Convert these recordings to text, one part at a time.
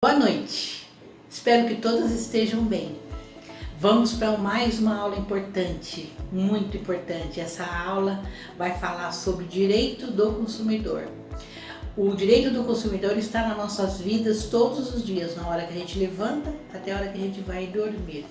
Boa noite, espero que todas estejam bem. Vamos para mais uma aula importante, muito importante. Essa aula vai falar sobre o direito do consumidor. O direito do consumidor está nas nossas vidas todos os dias, na hora que a gente levanta até a hora que a gente vai dormir.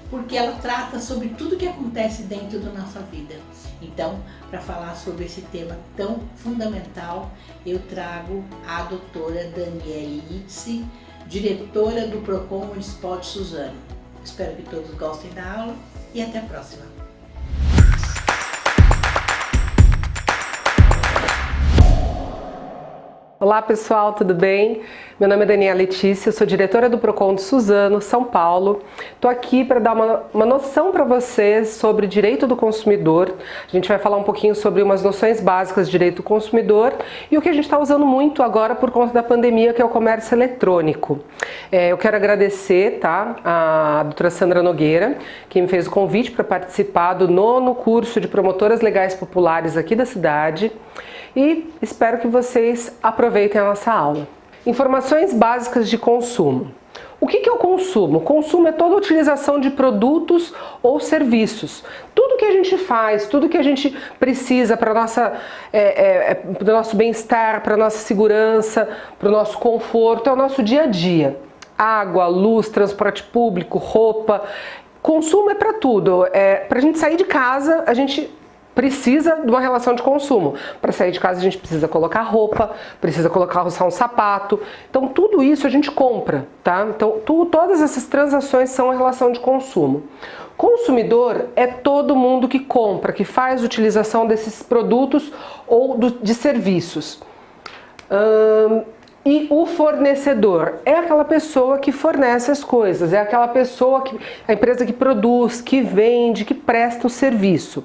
Porque ela trata sobre tudo que acontece dentro da nossa vida. Então, para falar sobre esse tema tão fundamental, eu trago a doutora Daniele Itzi, diretora do Procon Municipal de Suzano. Espero que todos gostem da aula e até a próxima. Olá pessoal, tudo bem? Meu nome é Daniela Letícia, eu sou diretora do Procon de Suzano, São Paulo. Estou aqui para dar uma noção para vocês sobre direito do consumidor. A gente vai falar um pouquinho sobre umas noções básicas de direito do consumidor e o que a gente está usando muito agora por conta da pandemia, que é o comércio eletrônico. Eu quero agradecer a doutora Sandra Nogueira, que me fez o convite para participar do 9º curso de promotoras legais populares aqui da cidade. E espero que vocês aproveitem a nossa aula. Informações básicas de consumo. O que é o consumo? O consumo é toda a utilização de produtos ou serviços. Tudo que a gente faz, tudo que a gente precisa para o nosso bem-estar, para a nossa segurança, para o nosso conforto, é o nosso dia a dia. Água, luz, transporte público, roupa. Consumo é para tudo. Para a gente sair de casa, a gente precisa de uma relação de consumo. Para sair de casa a gente precisa colocar roupa, precisa usar um sapato. Então tudo isso a gente compra, tá? Então todas essas transações são a relação de consumo. Consumidor é todo mundo que compra, que faz utilização desses produtos ou de serviços. E o fornecedor é aquela pessoa que fornece as coisas, é aquela pessoa a empresa que produz, que vende, que presta o serviço.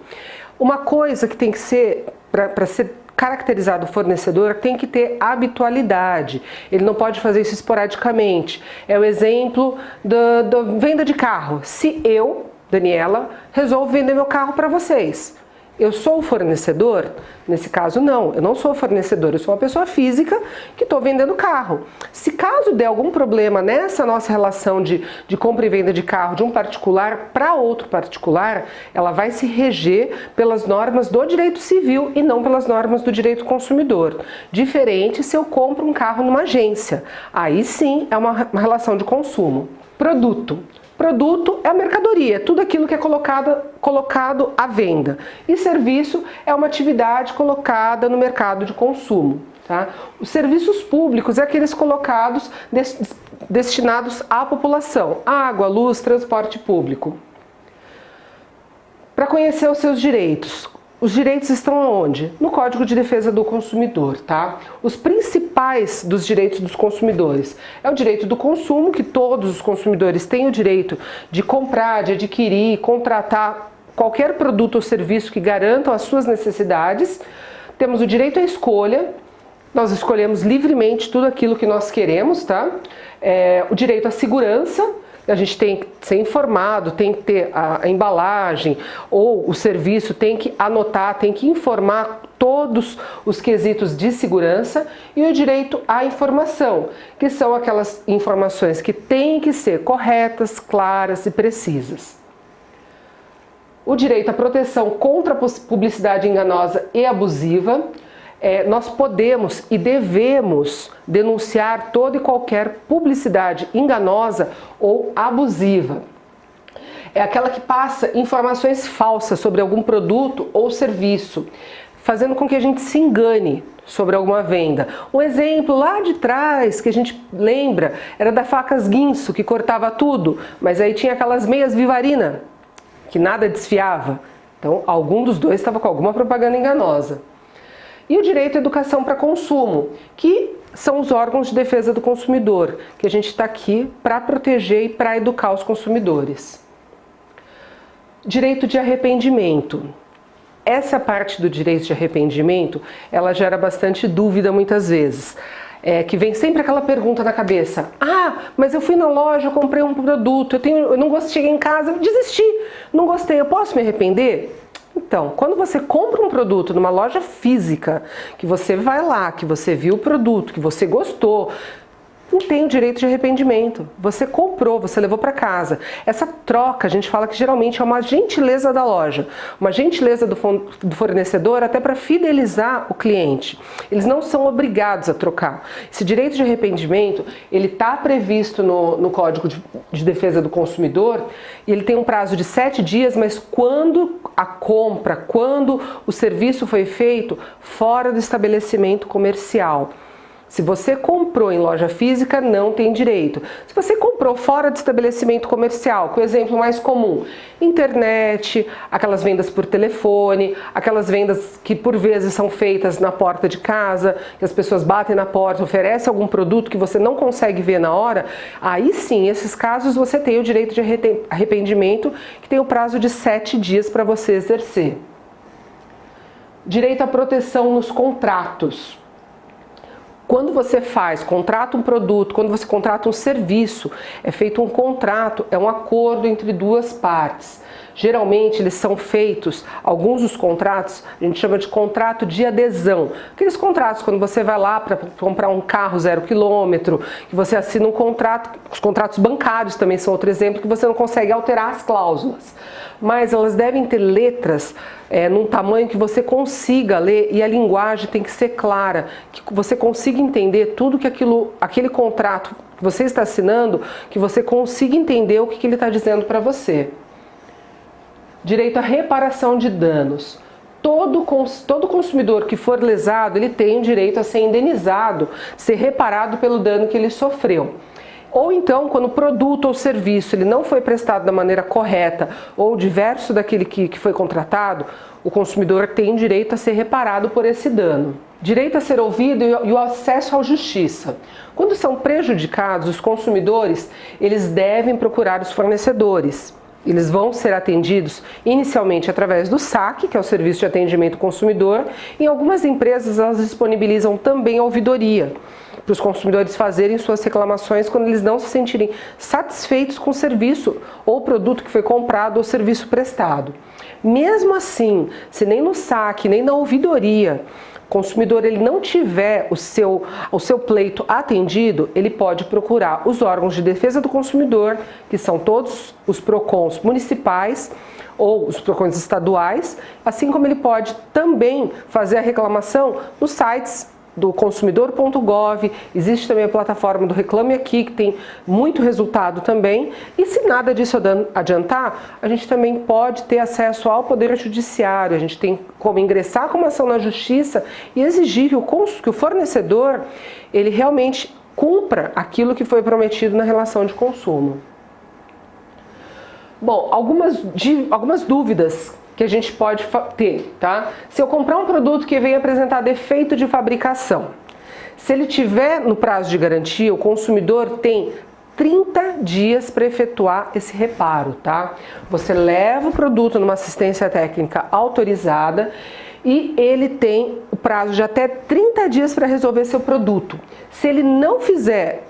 Uma coisa que tem que ser, para ser caracterizado fornecedor, tem que ter habitualidade. Ele não pode fazer isso esporadicamente. É o exemplo da venda de carro. Se eu, Daniela, resolvo vender meu carro para vocês, eu sou o fornecedor? Nesse caso não, eu não sou o fornecedor, eu sou uma pessoa física que estou vendendo carro. Se caso der algum problema nessa nossa relação de compra e venda de carro de um particular para outro particular, ela vai se reger pelas normas do direito civil e não pelas normas do direito consumidor. Diferente se eu compro um carro numa agência, aí sim é uma relação de consumo. Produto. Produto é a mercadoria, tudo aquilo que é colocado à venda. E serviço é uma atividade colocada no mercado de consumo. Tá? Os serviços públicos é aqueles colocados destinados à população. Água, luz, transporte público. Para conhecer os seus direitos. Os direitos estão onde? No Código de Defesa do Consumidor, tá? Os principais dos direitos dos consumidores é o direito do consumo, que todos os consumidores têm o direito de comprar, de adquirir, contratar qualquer produto ou serviço que garantam as suas necessidades. Temos o direito à escolha, nós escolhemos livremente tudo aquilo que nós queremos, tá? O direito à segurança. A gente tem que ser informado, tem que ter a embalagem ou o serviço, tem que anotar, tem que informar todos os quesitos de segurança, e o direito à informação, que são aquelas informações que têm que ser corretas, claras e precisas. O direito à proteção contra a publicidade enganosa e abusiva. Nós podemos e devemos denunciar toda e qualquer publicidade enganosa ou abusiva. É aquela que passa informações falsas sobre algum produto ou serviço, fazendo com que a gente se engane sobre alguma venda. Um exemplo lá de trás que a gente lembra era da Facas Guinso, que cortava tudo, mas aí tinha aquelas meias Vivarina, que nada desfiava. Então algum dos dois estava com alguma propaganda enganosa. E o direito à educação para consumo, que são os órgãos de defesa do consumidor, que a gente está aqui para proteger e para educar os consumidores. Direito de arrependimento. Essa parte do direito de arrependimento, ela gera bastante dúvida muitas vezes. Que vem sempre aquela pergunta na cabeça: mas eu fui na loja, eu comprei um produto, eu não gostei, cheguei em casa, desisti, não gostei, eu posso me arrepender? Então, quando você compra um produto numa loja física, que você vai lá, que você viu o produto, que você gostou, não tem o direito de arrependimento. Você comprou, você levou para casa. Essa troca, a gente fala que geralmente é uma gentileza da loja, uma gentileza do fornecedor até para fidelizar o cliente. Eles não são obrigados a trocar. Esse direito de arrependimento, ele está previsto no Código de Defesa do Consumidor e ele tem um prazo de 7 dias, mas quando a compra, quando o serviço foi feito fora do estabelecimento comercial. Se você comprou em loja física, não tem direito. Se você comprou fora do estabelecimento comercial, com o exemplo mais comum, internet, aquelas vendas por telefone, aquelas vendas que por vezes são feitas na porta de casa, que as pessoas batem na porta, oferecem algum produto que você não consegue ver na hora, aí sim, esses casos você tem o direito de arrependimento, que tem o prazo de 7 dias para você exercer. Direito à proteção nos contratos. Quando você contrata um produto, quando você contrata um serviço, é feito um contrato, é um acordo entre duas partes. Geralmente eles são feitos, alguns dos contratos, a gente chama de contrato de adesão. Aqueles contratos quando você vai lá para comprar um carro 0 km, que você assina um contrato, os contratos bancários também são outro exemplo, que você não consegue alterar as cláusulas. Mas elas devem ter letras num tamanho que você consiga ler e a linguagem tem que ser clara, que você consiga entender tudo que aquele contrato que você está assinando, que você consiga entender o que ele está dizendo para você. Direito à reparação de danos. Todo consumidor que for lesado, ele tem o direito a ser indenizado, ser reparado pelo dano que ele sofreu. Ou então, quando o produto ou serviço ele não foi prestado da maneira correta ou diverso daquele que foi contratado, o consumidor tem direito a ser reparado por esse dano. Direito a ser ouvido e o acesso à justiça. Quando são prejudicados, os consumidores, eles devem procurar os fornecedores. Eles vão ser atendidos inicialmente através do SAC, que é o Serviço de Atendimento ao Consumidor. Em algumas empresas, elas disponibilizam também a ouvidoria, para os consumidores fazerem suas reclamações quando eles não se sentirem satisfeitos com o serviço ou produto que foi comprado ou serviço prestado. Mesmo assim, se nem no SAC, nem na ouvidoria, o consumidor ele não tiver o seu pleito atendido, ele pode procurar os órgãos de defesa do consumidor, que são todos os PROCONs municipais ou os PROCONs estaduais, assim como ele pode também fazer a reclamação nos sites do consumidor.gov, existe também a plataforma do Reclame Aqui, que tem muito resultado também, e se nada disso adiantar, a gente também pode ter acesso ao Poder Judiciário, a gente tem como ingressar com uma ação na Justiça e exigir que o fornecedor, ele realmente cumpra aquilo que foi prometido na relação de consumo. Bom, algumas dúvidas que a gente pode ter, tá? Se eu comprar um produto que vem apresentar defeito de fabricação, se ele tiver no prazo de garantia, o consumidor tem 30 dias para efetuar esse reparo, tá? Você leva o produto numa assistência técnica autorizada e ele tem o prazo de até 30 dias para resolver seu produto. Se ele não fizer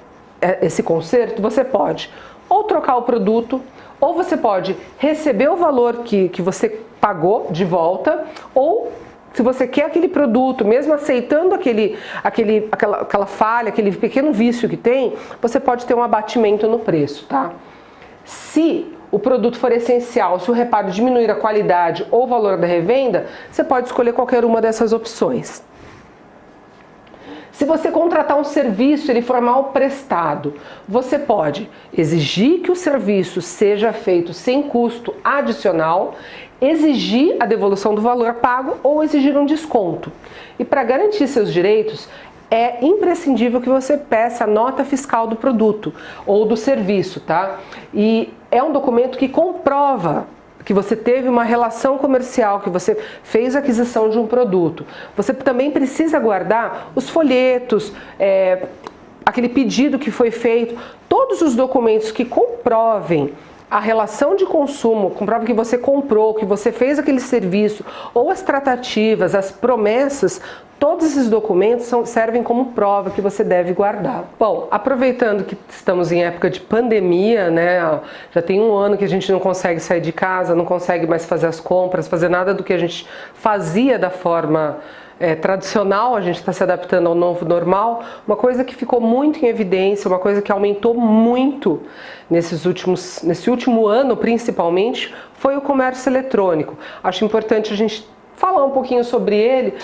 esse conserto, você pode ou trocar o produto, ou você pode receber o valor que você pagou de volta, ou se você quer aquele produto, mesmo aceitando aquela falha, aquele pequeno vício que tem, você pode ter um abatimento no preço, tá? Se o produto for essencial, se o reparo diminuir a qualidade ou o valor da revenda, você pode escolher qualquer uma dessas opções. Se você contratar um serviço e ele for mal prestado, você pode exigir que o serviço seja feito sem custo adicional, exigir a devolução do valor pago ou exigir um desconto. E para garantir seus direitos, é imprescindível que você peça a nota fiscal do produto ou do serviço, tá? E é um documento que comprova que você teve uma relação comercial, que você fez a aquisição de um produto. Você também precisa guardar os folhetos, aquele pedido que foi feito, todos os documentos que comprovem a relação de consumo, comprova que você comprou, que você fez aquele serviço, ou as tratativas, as promessas, todos esses documentos servem como prova que você deve guardar. Bom, aproveitando que estamos em época de pandemia, né? Já tem um ano que a gente não consegue sair de casa, não consegue mais fazer as compras, fazer nada do que a gente fazia da forma tradicional, a gente está se adaptando ao novo normal. Uma coisa que ficou muito em evidência, uma coisa que aumentou muito nesse último ano principalmente, foi o comércio eletrônico. Acho importante a gente falar um pouquinho sobre ele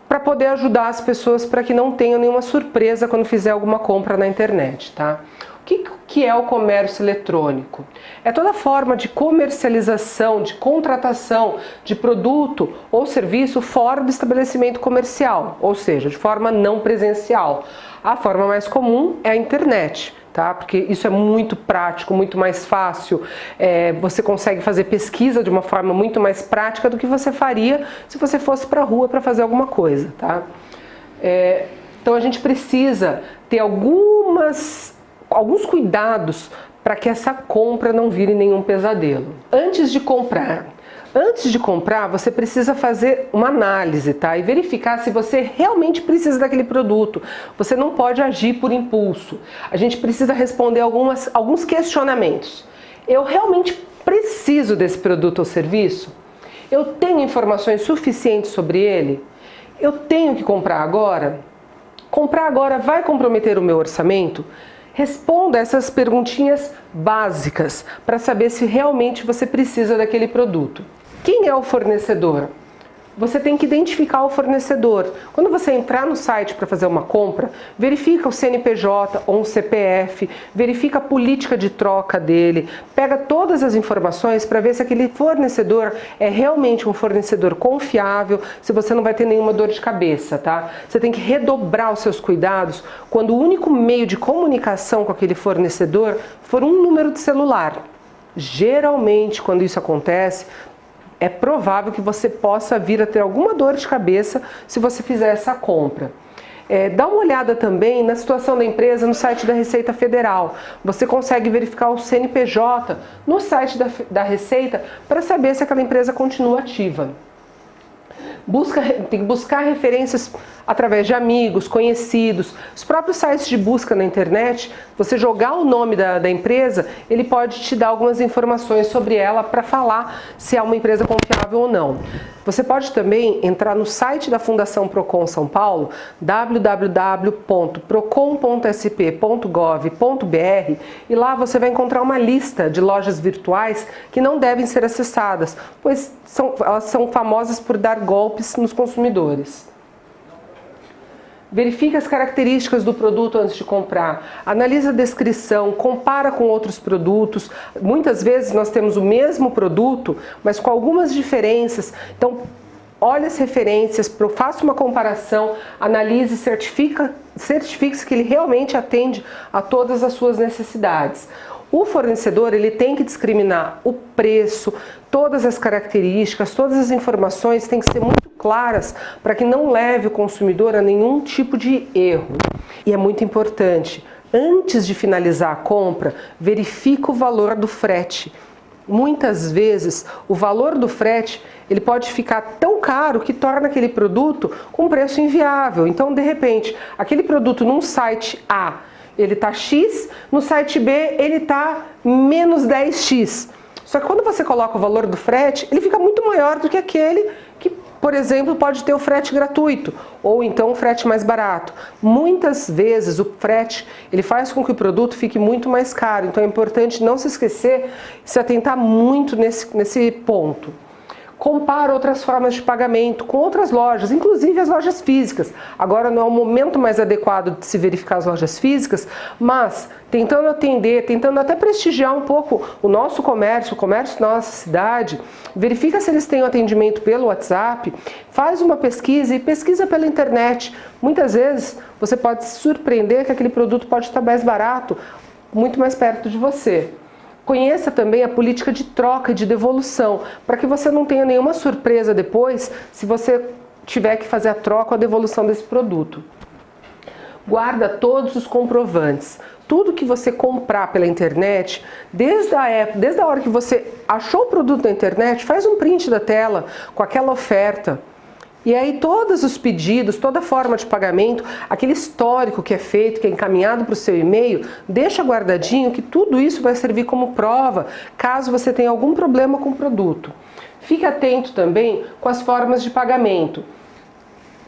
para poder ajudar as pessoas para que não tenham nenhuma surpresa quando fizer alguma compra na internet, tá? O que é o comércio eletrônico? É toda forma de comercialização, de contratação de produto ou serviço fora do estabelecimento comercial, ou seja, de forma não presencial. A forma mais comum é a internet, tá? Porque isso é muito prático, muito mais fácil. Você consegue fazer pesquisa de uma forma muito mais prática do que você faria se você fosse para a rua para fazer alguma coisa, tá? Então a gente precisa ter alguns cuidados para que essa compra não vire nenhum pesadelo. Antes de comprar, você precisa fazer uma análise, tá? E verificar se você realmente precisa daquele produto. Você não pode agir por impulso. A gente precisa responder alguns questionamentos. Eu realmente preciso desse produto ou serviço? Eu tenho informações suficientes sobre ele? Eu tenho que comprar agora? Comprar agora vai comprometer o meu orçamento? Responda essas perguntinhas básicas para saber se realmente você precisa daquele produto. Quem é o fornecedor? Você tem que identificar o fornecedor. Quando você entrar no site para fazer uma compra, verifica o CNPJ ou um CPF, verifica a política de troca dele, pega todas as informações para ver se aquele fornecedor é realmente um fornecedor confiável, se você não vai ter nenhuma dor de cabeça, tá? Você tem que redobrar os seus cuidados quando o único meio de comunicação com aquele fornecedor for um número de celular. Geralmente, quando isso acontece, é provável que você possa vir a ter alguma dor de cabeça se você fizer essa compra. Dá uma olhada também na situação da empresa no site da Receita Federal. Você consegue verificar o CNPJ no site da Receita para saber se aquela empresa continua ativa. Tem que buscar referências através de amigos, conhecidos, os próprios sites de busca na internet. Você jogar o nome da empresa, ele pode te dar algumas informações sobre ela para falar se é uma empresa confiável ou não. Você pode também entrar no site da Fundação Procon São Paulo, www.procon.sp.gov.br, e lá você vai encontrar uma lista de lojas virtuais que não devem ser acessadas, pois elas são famosas por dar golpes nos consumidores. Verifique as características do produto antes de comprar, analisa a descrição, compara com outros produtos. Muitas vezes nós temos o mesmo produto, mas com algumas diferenças. Então, olhe as referências, faça uma comparação, analise, certifique-se que ele realmente atende a todas as suas necessidades. O fornecedor ele tem que discriminar o preço, todas as características, todas as informações têm que ser muito claras para que não leve o consumidor a nenhum tipo de erro. E é muito importante, antes de finalizar a compra, verifique o valor do frete. Muitas vezes o valor do frete ele pode ficar tão caro que torna aquele produto com preço inviável. Então, de repente, aquele produto num site A ele está X, no site B ele está menos 10X. Só que quando você coloca o valor do frete, ele fica muito maior do que aquele que, por exemplo, pode ter o frete gratuito ou então o frete mais barato. Muitas vezes o frete ele faz com que o produto fique muito mais caro. Então é importante não se esquecer, se atentar muito nesse ponto. Compara outras formas de pagamento com outras lojas, inclusive as lojas físicas. Agora não é o momento mais adequado de se verificar as lojas físicas, mas tentando atender, tentando até prestigiar um pouco o nosso comércio, o comércio da nossa cidade, verifica se eles têm o atendimento pelo WhatsApp, faz uma pesquisa e pesquisa pela internet. Muitas vezes você pode se surpreender que aquele produto pode estar mais barato, muito mais perto de você. Conheça também a política de troca e de devolução, para que você não tenha nenhuma surpresa depois se você tiver que fazer a troca ou a devolução desse produto. Guarda todos os comprovantes. Tudo que você comprar pela internet, desde a hora que você achou o produto na internet, faz um print da tela com aquela oferta. E aí todos os pedidos, toda forma de pagamento, aquele histórico que é feito, que é encaminhado para o seu e-mail, deixa guardadinho que tudo isso vai servir como prova caso você tenha algum problema com o produto. Fique atento também com as formas de pagamento.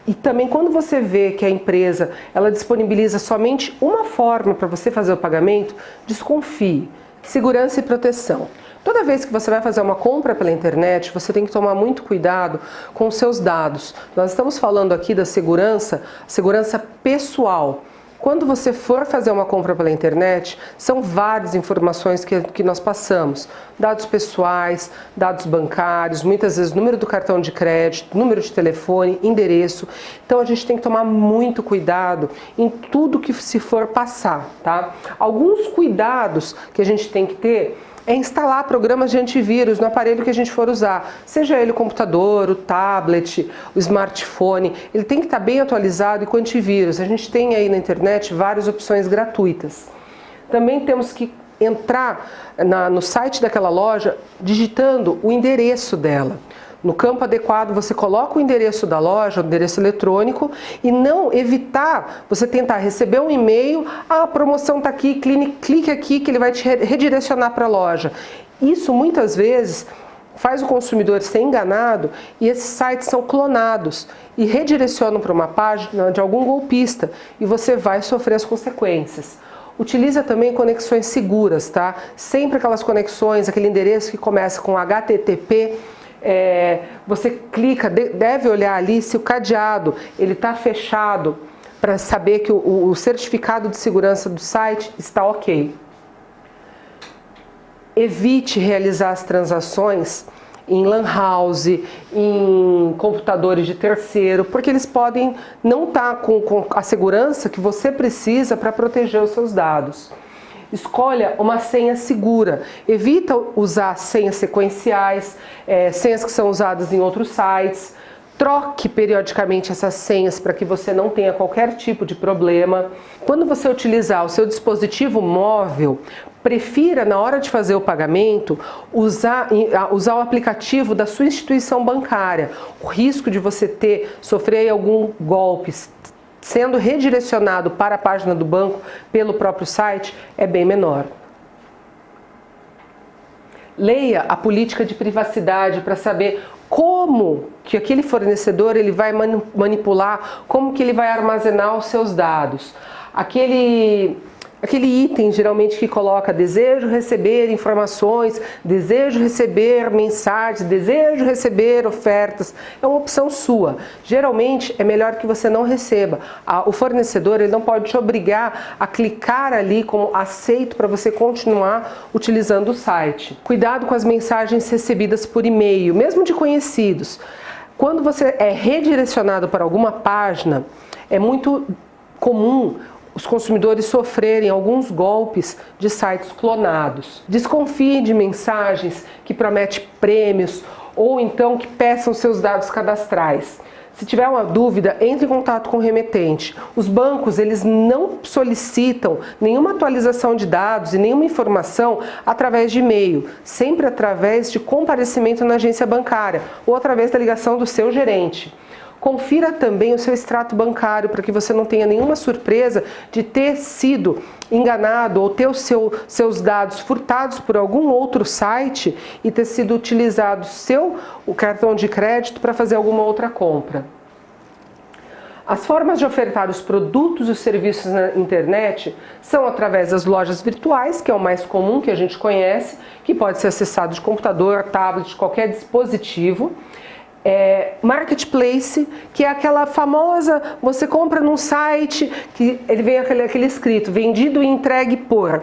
E também quando você vê que a empresa ela disponibiliza somente uma forma para você fazer o pagamento, desconfie. Segurança e proteção. Toda vez que você vai fazer uma compra pela internet, você tem que tomar muito cuidado com os seus dados. Nós estamos falando aqui da segurança pessoal. Quando você for fazer uma compra pela internet, são várias informações que nós passamos. Dados pessoais, dados bancários, muitas vezes número do cartão de crédito, número de telefone, endereço. Então a gente tem que tomar muito cuidado em tudo que se for passar, tá? Alguns cuidados que a gente tem que ter é instalar programas de antivírus no aparelho que a gente for usar, seja ele o computador, o tablet, o smartphone, ele tem que estar bem atualizado e com antivírus. A gente tem aí na internet várias opções gratuitas. Também temos que entrar no site daquela loja digitando o endereço dela. No campo adequado você coloca o endereço da loja, o endereço eletrônico, e não evitar você tentar receber um e-mail, a promoção está aqui, clique aqui que ele vai te redirecionar para a loja. Isso muitas vezes faz o consumidor ser enganado e esses sites são clonados e redirecionam para uma página de algum golpista e você vai sofrer as consequências. Utiliza também conexões seguras, tá? Sempre aquelas conexões, aquele endereço que começa com HTTP, você clica, deve olhar ali se o cadeado ele está fechado para saber que o certificado de segurança do site está ok. Evite realizar as transações em lan house, em computadores de terceiro, porque eles podem não estar com a segurança que você precisa para proteger os seus dados. Escolha uma senha segura, evita usar senhas sequenciais, senhas que são usadas em outros sites. Troque periodicamente essas senhas para que você não tenha qualquer tipo de problema. Quando você utilizar o seu dispositivo móvel, prefira, na hora de fazer o pagamento, usar o aplicativo da sua instituição bancária. O risco de você sofrer algum golpe sendo redirecionado para a página do banco pelo próprio site é bem menor. Leia a política de privacidade para saber como que aquele fornecedor ele vai manipular, como que ele vai armazenar os seus dados. Aquele item geralmente que coloca desejo receber informações, desejo receber mensagens, desejo receber ofertas, é uma opção sua. Geralmente é melhor que você não receba. O fornecedor ele não pode te obrigar a clicar ali como aceito para você continuar utilizando o site. Cuidado com as mensagens recebidas por e-mail, mesmo de conhecidos. Quando você é redirecionado para alguma página, é muito comum os consumidores sofrerem alguns golpes de sites clonados. Desconfie de mensagens que prometem prêmios ou então que peçam seus dados cadastrais. Se tiver uma dúvida, entre em contato com o remetente. Os bancos, eles não solicitam nenhuma atualização de dados e nenhuma informação através de e-mail, sempre através de comparecimento na agência bancária ou através da ligação do seu gerente. Confira também o seu extrato bancário para que você não tenha nenhuma surpresa de ter sido enganado ou ter seus dados furtados por algum outro site e ter sido utilizado o cartão de crédito para fazer alguma outra compra. As formas de ofertar os produtos e os serviços na internet são através das lojas virtuais, que é o mais comum que a gente conhece, que pode ser acessado de computador, tablet, qualquer dispositivo. Marketplace, que é aquela famosa, você compra num site que ele vem aquele escrito, vendido e entregue por.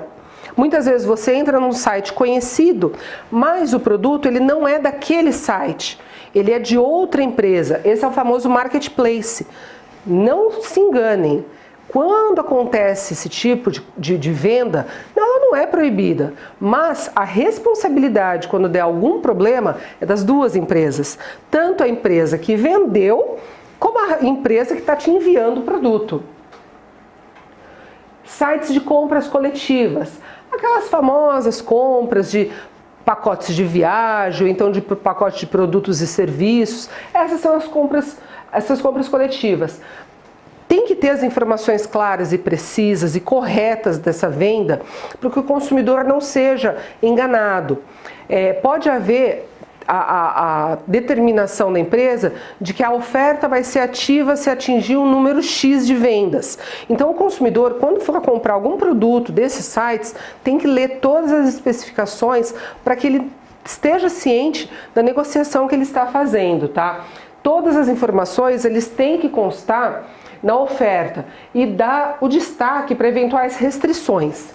Muitas vezes você entra num site conhecido, mas o produto ele não é daquele site, ele é de outra empresa. Esse é o famoso marketplace. Não se enganem. Quando acontece esse tipo de venda, ela não é proibida, mas a responsabilidade quando der algum problema é das duas empresas, tanto a empresa que vendeu como a empresa que está te enviando o produto. Sites de compras coletivas, aquelas famosas compras de pacotes de viagem, ou então de pacotes de produtos e serviços, essas são essas compras coletivas. Tem que ter as informações claras e precisas e corretas dessa venda para que o consumidor não seja enganado. Pode haver a determinação da empresa de que a oferta vai ser ativa se atingir um número X de vendas. Então o consumidor, quando for comprar algum produto desses sites, tem que ler todas as especificações para que ele esteja ciente da negociação que ele está fazendo, tá? Todas as informações eles têm que constar na oferta e dar o destaque para eventuais restrições.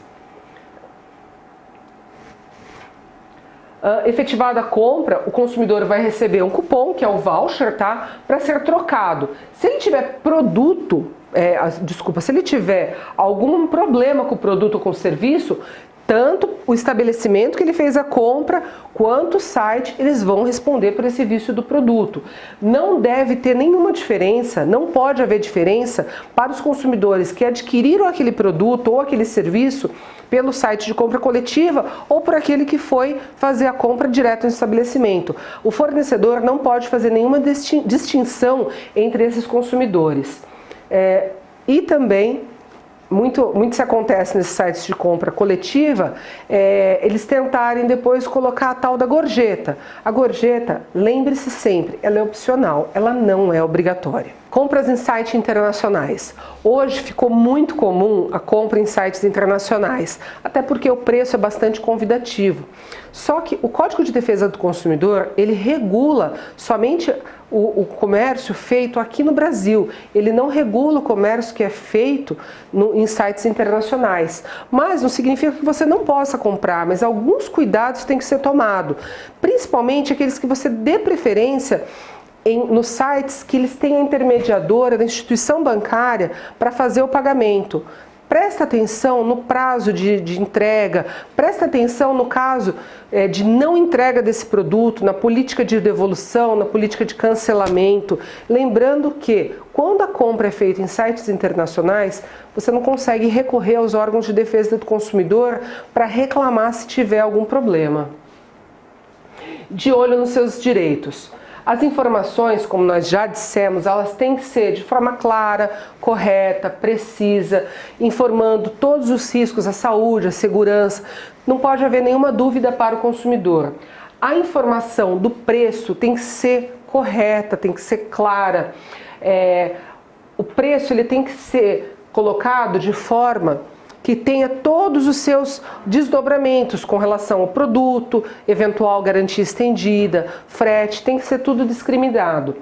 Efetivada a compra, o consumidor vai receber um cupom, que é o voucher, tá? Para ser trocado. Se ele tiver se ele tiver algum problema com o produto ou com o serviço, tanto o estabelecimento que ele fez a compra, quanto o site, eles vão responder por esse vício do produto. Não deve ter nenhuma diferença, não pode haver diferença para os consumidores que adquiriram aquele produto ou aquele serviço pelo site de compra coletiva ou por aquele que foi fazer a compra direto no estabelecimento. O fornecedor não pode fazer nenhuma distinção entre esses consumidores. E também, muito se acontece nesses sites de compra coletiva, eles tentarem depois colocar a tal da gorjeta. A gorjeta, lembre-se sempre, ela é opcional, ela não é obrigatória. Compras em sites internacionais. Hoje ficou muito comum a compra em sites internacionais, até porque o preço é bastante convidativo. Só que o Código de Defesa do Consumidor, ele regula somente o comércio feito aqui no Brasil. Ele não regula o comércio que é feito em sites internacionais. Mas não significa que você não possa comprar, mas alguns cuidados têm que ser tomados. Principalmente aqueles que você dê preferência nos sites que eles têm a intermediadora da instituição bancária para fazer o pagamento. Presta atenção no prazo de entrega, presta atenção no caso de não entrega desse produto, na política de devolução, na política de cancelamento. Lembrando que quando a compra é feita em sites internacionais, você não consegue recorrer aos órgãos de defesa do consumidor para reclamar se tiver algum problema. De olho nos seus direitos. As informações, como nós já dissemos, elas têm que ser de forma clara, correta, precisa, informando todos os riscos, a saúde, a segurança. Não pode haver nenhuma dúvida para o consumidor. A informação do preço tem que ser correta, tem que ser clara. O preço ele tem que ser colocado de forma que tenha todos os seus desdobramentos com relação ao produto, eventual garantia estendida, frete, tem que ser tudo discriminado.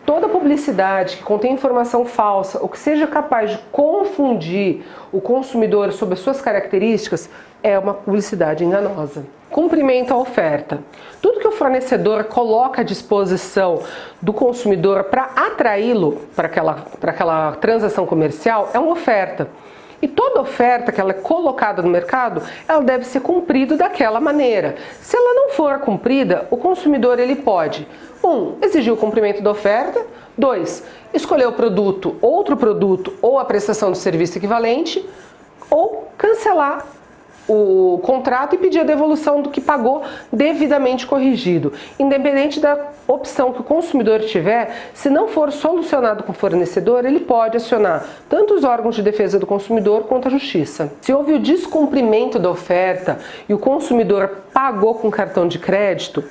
Toda publicidade que contém informação falsa ou que seja capaz de confundir o consumidor sobre as suas características é uma publicidade enganosa. Cumprimento à oferta. Tudo que o fornecedor coloca à disposição do consumidor para atraí-lo para aquela transação comercial é uma oferta. E toda oferta que ela é colocada no mercado, ela deve ser cumprida daquela maneira. Se ela não for cumprida, o consumidor ele pode, 1. Exigir o cumprimento da oferta, 2. Escolher o produto, outro produto ou a prestação de serviço equivalente, ou cancelar o contrato e pedir a devolução do que pagou devidamente corrigido. Independente da opção que o consumidor tiver, se não for solucionado com o fornecedor, ele pode acionar tanto os órgãos de defesa do consumidor quanto a justiça. Se houve o descumprimento da oferta e o consumidor pagou com cartão de crédito,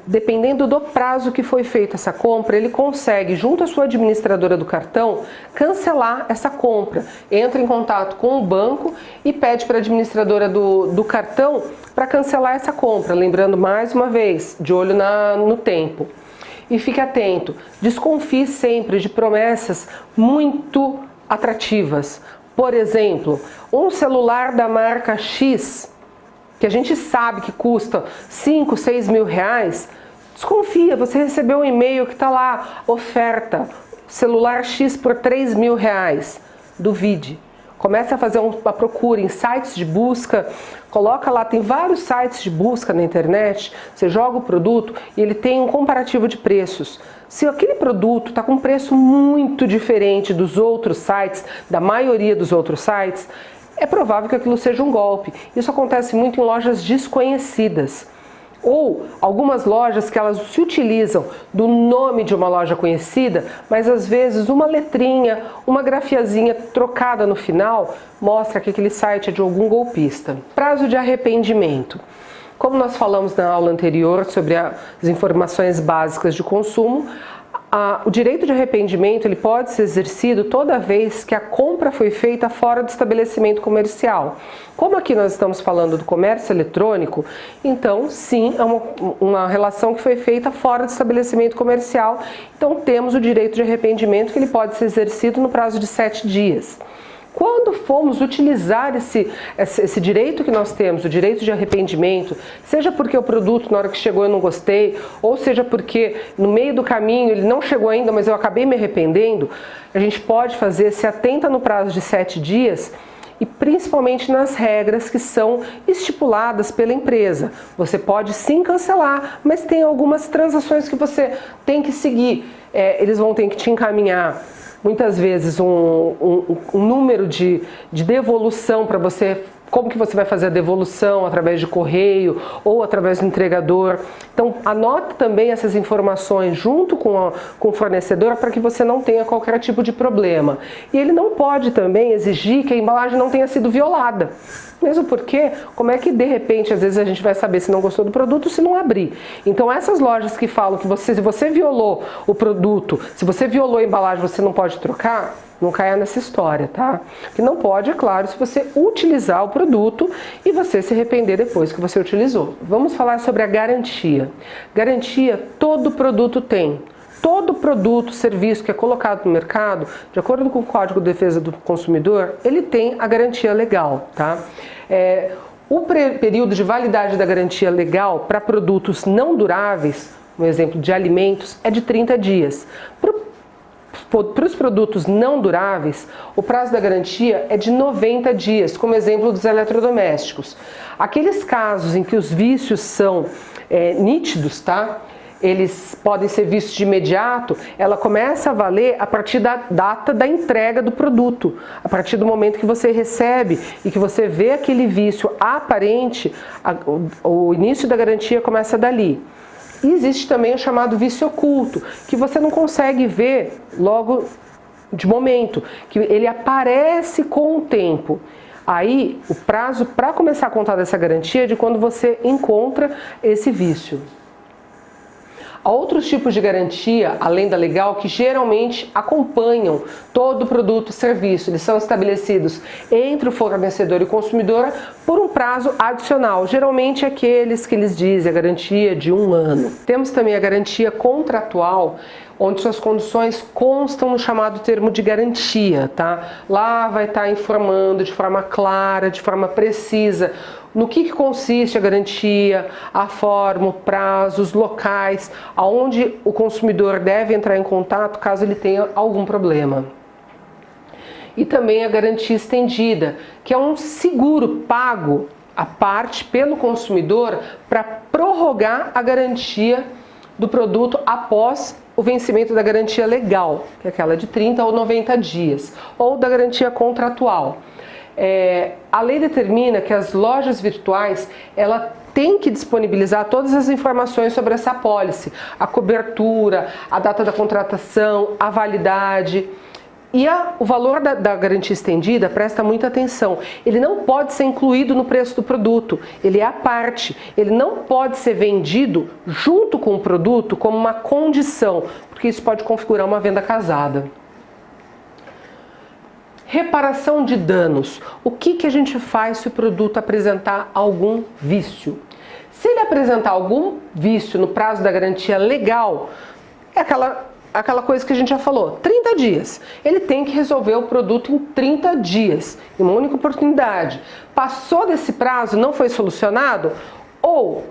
dependendo do prazo que foi feita essa compra, ele consegue, junto à sua administradora do cartão, cancelar essa compra. Entra em contato com o banco e pede para a administradora do cartão para cancelar essa compra. Lembrando mais uma vez, de olho no tempo. E fique atento, desconfie sempre de promessas muito atrativas. Por exemplo, um celular da marca X, que a gente sabe que custa 5, 6 mil reais, desconfia, você recebeu um e-mail que está lá, oferta, celular X por 3 mil reais, duvide. Comece a fazer uma procura em sites de busca, coloca lá, tem vários sites de busca na internet, você joga o produto e ele tem um comparativo de preços. Se aquele produto está com um preço muito diferente dos outros sites, da maioria dos outros sites, é provável que aquilo seja um golpe. Isso acontece muito em lojas desconhecidas. Ou algumas lojas que elas se utilizam do nome de uma loja conhecida, mas às vezes uma letrinha, uma grafiazinha trocada no final mostra que aquele site é de algum golpista. Prazo de arrependimento. Como nós falamos na aula anterior sobre as informações básicas de consumo, o direito de arrependimento ele pode ser exercido toda vez que a compra foi feita fora do estabelecimento comercial. Como aqui nós estamos falando do comércio eletrônico, então sim, é uma relação que foi feita fora do estabelecimento comercial. Então temos o direito de arrependimento que ele pode ser exercido no prazo de 7 dias. Quando formos utilizar esse direito que nós temos, o direito de arrependimento, seja porque o produto na hora que chegou eu não gostei, ou seja porque no meio do caminho ele não chegou ainda, mas eu acabei me arrependendo, a gente pode fazer, se atenta no prazo de 7 dias e principalmente nas regras que são estipuladas pela empresa. Você pode sim cancelar, mas tem algumas transações que você tem que seguir. Eles vão ter que te encaminhar muitas vezes um número de devolução para você, como que você vai fazer a devolução, através de correio ou através do entregador. Então anote também essas informações junto com o fornecedor para que você não tenha qualquer tipo de problema. E ele não pode também exigir que a embalagem não tenha sido violada. Mesmo porque, como é que de repente, às vezes a gente vai saber se não gostou do produto se não abrir? Então essas lojas que falam que se você violou o produto, se você violou a embalagem, você não pode trocar, não caia nessa história, tá? Que não pode, é claro, se você utilizar o produto e você se arrepender depois que você utilizou. Vamos falar sobre a garantia. Garantia todo produto tem. Todo produto, serviço que é colocado no mercado, de acordo com o Código de Defesa do Consumidor, ele tem a garantia legal, tá? O período de validade da garantia legal para produtos não duráveis, um exemplo de alimentos, é de 30 dias. Para os produtos não duráveis, o prazo da garantia é de 90 dias, como exemplo dos eletrodomésticos. Aqueles casos em que os vícios são nítidos, tá? Eles podem ser vistos de imediato, ela começa a valer a partir da data da entrega do produto. A partir do momento que você recebe e que você vê aquele vício aparente, o início da garantia começa dali. E existe também o chamado vício oculto, que você não consegue ver logo de momento, que ele aparece com o tempo. Aí, o prazo para começar a contar dessa garantia é de quando você encontra esse vício. Há outros tipos de garantia, além da legal, que geralmente acompanham todo produto e serviço. Eles são estabelecidos entre o fornecedor e o consumidor por um prazo adicional. Geralmente aqueles que eles dizem a garantia de 1 ano. Temos também a garantia contratual, onde suas condições constam no chamado termo de garantia, tá? Lá vai estar informando de forma clara, de forma precisa, no que consiste a garantia, a forma, o prazo, os locais, aonde o consumidor deve entrar em contato caso ele tenha algum problema. E também a garantia estendida, que é um seguro pago à parte pelo consumidor para prorrogar a garantia do produto após o vencimento da garantia legal, que é aquela de 30 ou 90 dias, ou da garantia contratual. A lei determina que as lojas virtuais ela tem que disponibilizar todas as informações sobre essa apólice, a cobertura, a data da contratação, a validade. E o valor da garantia estendida, presta muita atenção, ele não pode ser incluído no preço do produto, ele é à parte, ele não pode ser vendido junto com o produto como uma condição, porque isso pode configurar uma venda casada. Reparação de danos. O que a gente faz se o produto apresentar algum vício? Se ele apresentar algum vício no prazo da garantia legal, é aquela coisa que a gente já falou, 30 dias. Ele tem que resolver o produto em 30 dias, em uma única oportunidade. Passou desse prazo, não foi solucionado, ou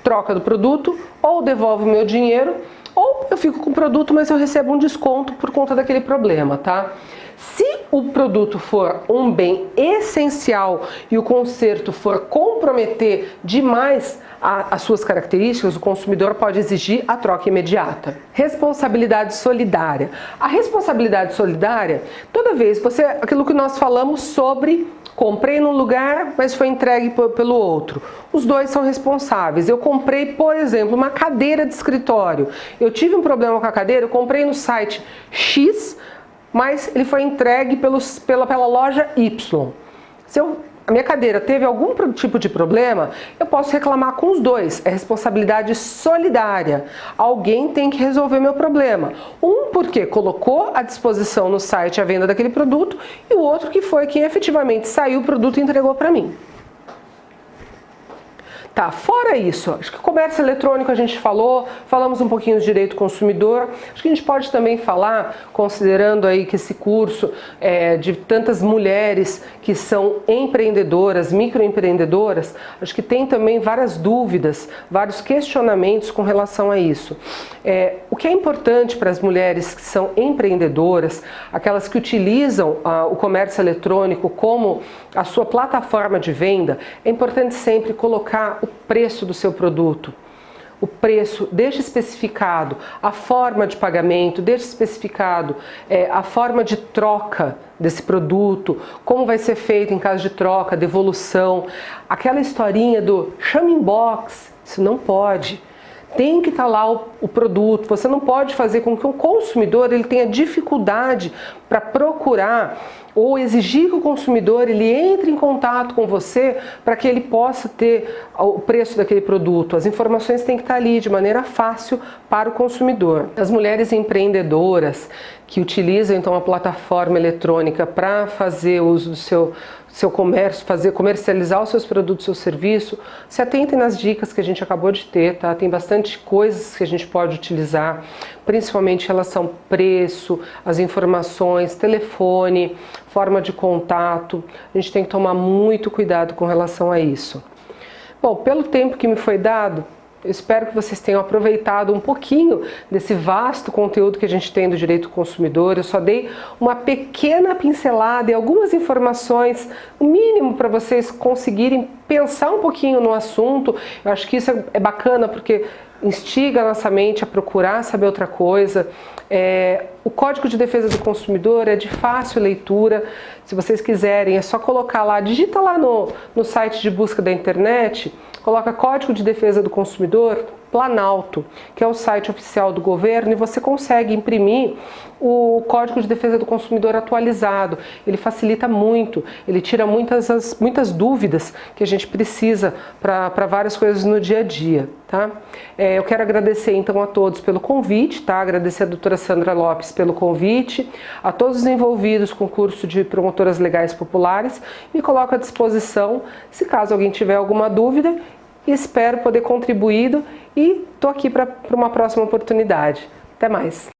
troca do produto, ou devolve o meu dinheiro, ou eu fico com o produto, mas eu recebo um desconto por conta daquele problema, tá? Se o produto for um bem essencial e o conserto for comprometer demais as suas características, o consumidor pode exigir a troca imediata. Responsabilidade solidária. A responsabilidade solidária, toda vez, aquilo que nós falamos sobre comprei num lugar, mas foi entregue pelo outro. Os dois são responsáveis. Eu comprei, por exemplo, uma cadeira de escritório. Eu tive um problema com a cadeira, eu comprei no site X, mas ele foi entregue pela loja Y. Se eu a minha cadeira teve algum tipo de problema, eu posso reclamar com os dois. É responsabilidade solidária. Alguém tem que resolver meu problema. Um porque colocou à disposição no site a venda daquele produto e o outro que foi quem efetivamente saiu o produto e entregou para mim. Tá, fora isso, acho que comércio eletrônico a gente falamos um pouquinho de direito do consumidor, acho que a gente pode também falar, considerando aí que esse curso de tantas mulheres que são empreendedoras, microempreendedoras, acho que tem também várias dúvidas, vários questionamentos com relação a isso. O que é importante para as mulheres que são empreendedoras, aquelas que utilizam o comércio eletrônico como a sua plataforma de venda, é importante sempre colocar o preço do seu produto. O preço, deixa especificado a forma de pagamento, deixa especificado a forma de troca desse produto, como vai ser feito em caso de troca, devolução. Aquela historinha do chama inbox, isso não pode. Tem que estar lá o produto, você não pode fazer com que o consumidor ele tenha dificuldade para procurar ou exigir que o consumidor ele entre em contato com você para que ele possa ter o preço daquele produto. As informações têm que estar ali de maneira fácil para o consumidor. As mulheres empreendedoras que utilizam então a plataforma eletrônica para fazer uso do seu comércio, comercializar os seus produtos, seu serviço, se atentem nas dicas que a gente acabou de ter, tá? Tem bastante coisas que a gente pode utilizar, principalmente em relação ao preço, as informações, telefone, forma de contato. A gente tem que tomar muito cuidado com relação a isso. Bom, pelo tempo que me foi dado, eu espero que vocês tenham aproveitado um pouquinho desse vasto conteúdo que a gente tem do direito do consumidor. Eu só dei uma pequena pincelada e algumas informações, o mínimo para vocês conseguirem pensar um pouquinho no assunto. Eu acho que isso é bacana porque instiga a nossa mente a procurar saber outra coisa. O Código de Defesa do Consumidor é de fácil leitura. Se vocês quiserem, é só colocar lá, digita lá no site de busca da internet, coloca Código de Defesa do Consumidor Planalto, que é o site oficial do governo, e você consegue imprimir o Código de Defesa do Consumidor atualizado. Ele facilita muito, ele tira muitas dúvidas que a gente precisa para várias coisas no dia a dia, tá? Eu quero agradecer então a todos pelo convite, tá? Agradecer a doutora Sandra Lopes pelo convite, a todos os envolvidos com o curso de promotoras legais populares. Me coloco à disposição se caso alguém tiver alguma dúvida, e espero poder contribuir e estou aqui para uma próxima oportunidade. Até mais!